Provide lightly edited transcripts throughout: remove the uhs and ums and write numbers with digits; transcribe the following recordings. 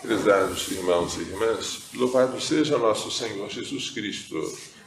Prezados irmãos e irmãs, louvado seja nosso Senhor Jesus Cristo,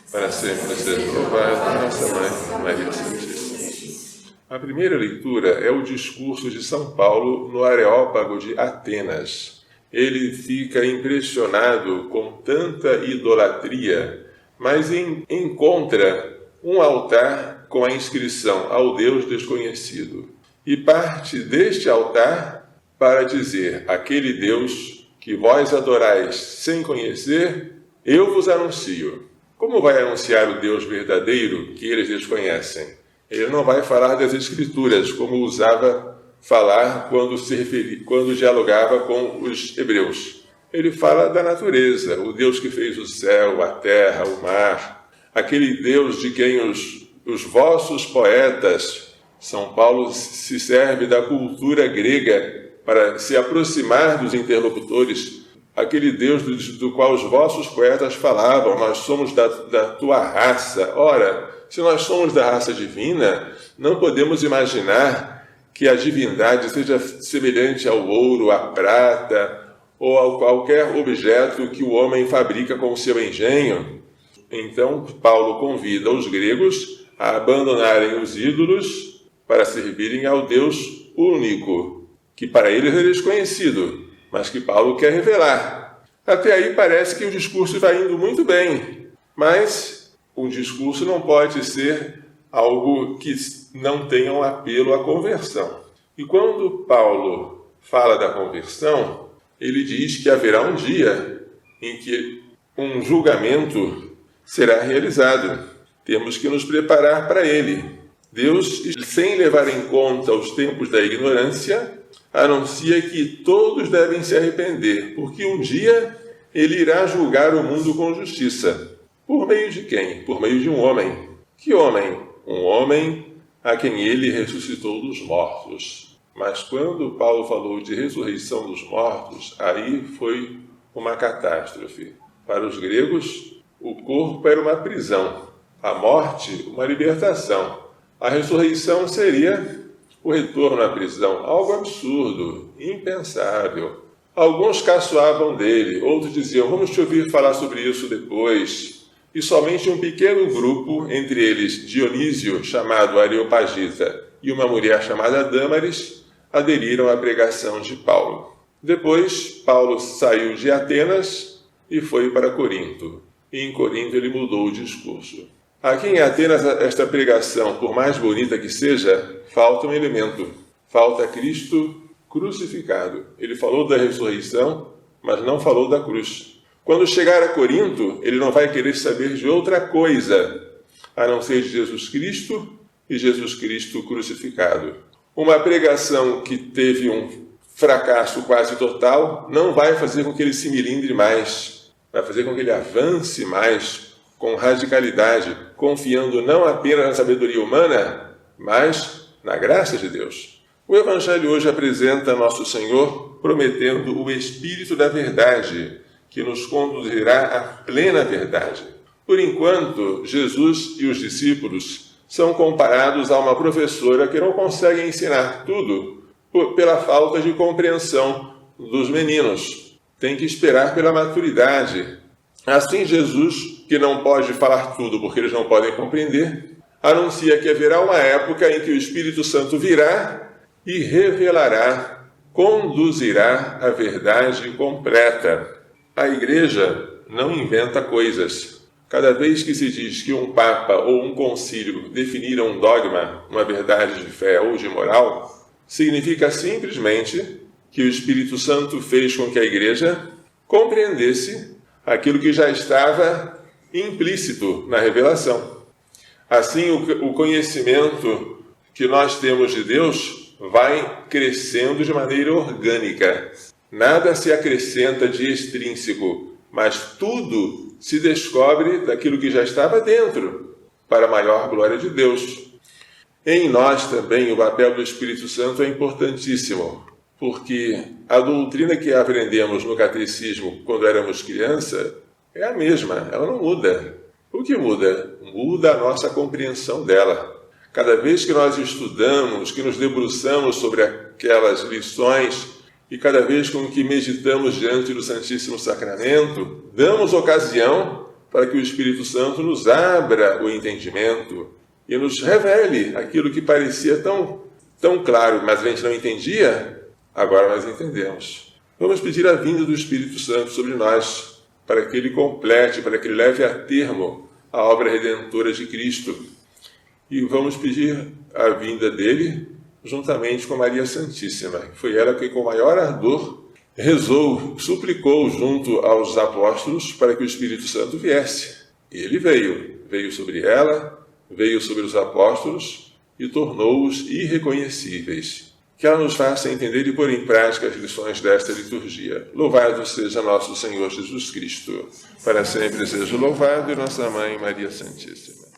para sempre seja louvado nossa Mãe, Maria Santíssima. A primeira leitura é o discurso de São Paulo no Areópago de Atenas. Ele fica impressionado com tanta idolatria, mas encontra um altar com a inscrição ao Deus desconhecido. E parte deste altar para dizer: aquele Deus que vós adorais sem conhecer, eu vos anuncio. Como vai anunciar o Deus verdadeiro que eles desconhecem? Ele não vai falar das Escrituras, como usava falar quando dialogava com os hebreus. Ele fala da natureza, o Deus que fez o céu, a terra, o mar, aquele Deus de quem os vossos poetas, São Paulo se serve da cultura grega para se aproximar dos interlocutores, aquele Deus do qual os vossos poetas falavam: nós somos da tua raça. Ora, se nós somos da raça divina, não podemos imaginar que a divindade seja semelhante ao ouro, à prata ou a qualquer objeto que o homem fabrica com o seu engenho. Então, Paulo convida os gregos a abandonarem os ídolos para servirem ao Deus único, que para eles é desconhecido, mas que Paulo quer revelar. Até aí parece que o discurso vai indo muito bem, mas um discurso não pode ser algo que não tenha um apelo à conversão. E quando Paulo fala da conversão, ele diz que haverá um dia em que um julgamento será realizado. Temos que nos preparar para ele. Deus, sem levar em conta os tempos da ignorância, anuncia que todos devem se arrepender, porque um dia ele irá julgar o mundo com justiça. Por meio de quem? Por meio de um homem. Que homem? Um homem a quem ele ressuscitou dos mortos. Mas quando Paulo falou de ressurreição dos mortos, aí foi uma catástrofe. Para os gregos, o corpo era uma prisão, a morte uma libertação. A ressurreição seria o retorno à prisão, algo absurdo, impensável. Alguns caçoavam dele, outros diziam: vamos te ouvir falar sobre isso depois. E somente um pequeno grupo, entre eles Dionísio, chamado Areopagita, e uma mulher chamada Dâmaris, aderiram à pregação de Paulo. Depois, Paulo saiu de Atenas e foi para Corinto. E em Corinto ele mudou o discurso. Aqui em Atenas, esta pregação, por mais bonita que seja, falta um elemento. Falta Cristo crucificado. Ele falou da ressurreição, mas não falou da cruz. Quando chegar a Corinto, ele não vai querer saber de outra coisa, a não ser de Jesus Cristo e Jesus Cristo crucificado. Uma pregação que teve um fracasso quase total não vai fazer com que ele se milindre mais, vai fazer com que ele avance mais, com radicalidade, confiando não apenas na sabedoria humana, mas na graça de Deus. O Evangelho hoje apresenta Nosso Senhor prometendo o Espírito da Verdade, que nos conduzirá à plena verdade. Por enquanto, Jesus e os discípulos são comparados a uma professora que não consegue ensinar tudo pela falta de compreensão dos meninos. Tem que esperar pela maturidade. Assim, Jesus, que não pode falar tudo porque eles não podem compreender, anuncia que haverá uma época em que o Espírito Santo virá e revelará, conduzirá a verdade completa. A Igreja não inventa coisas. Cada vez que se diz que um Papa ou um concílio definiram um dogma, uma verdade de fé ou de moral, significa simplesmente que o Espírito Santo fez com que a Igreja compreendesse aquilo que já estava implícito na revelação. Assim, o conhecimento que nós temos de Deus vai crescendo de maneira orgânica. Nada se acrescenta de extrínseco, mas tudo se descobre daquilo que já estava dentro, para a maior glória de Deus. Em nós também o papel do Espírito Santo é importantíssimo, porque a doutrina que aprendemos no catecismo quando éramos criança é a mesma, ela não muda. O que muda? Muda a nossa compreensão dela. Cada vez que nós estudamos, que nos debruçamos sobre aquelas lições e cada vez com que meditamos diante do Santíssimo Sacramento, damos ocasião para que o Espírito Santo nos abra o entendimento e nos revele aquilo que parecia tão claro, mas a gente não entendia, agora nós entendemos. Vamos pedir a vinda do Espírito Santo sobre nós, para que ele complete, para que ele leve a termo a obra redentora de Cristo. E vamos pedir a vinda dele juntamente com Maria Santíssima. Foi ela que, com maior ardor, rezou, suplicou junto aos apóstolos para que o Espírito Santo viesse. E ele veio sobre ela, veio sobre os apóstolos e tornou-os irreconhecíveis. Que ela nos faça entender e pôr em prática as lições desta liturgia. Louvado seja nosso Senhor Jesus Cristo. Para sempre seja louvado e nossa Mãe Maria Santíssima.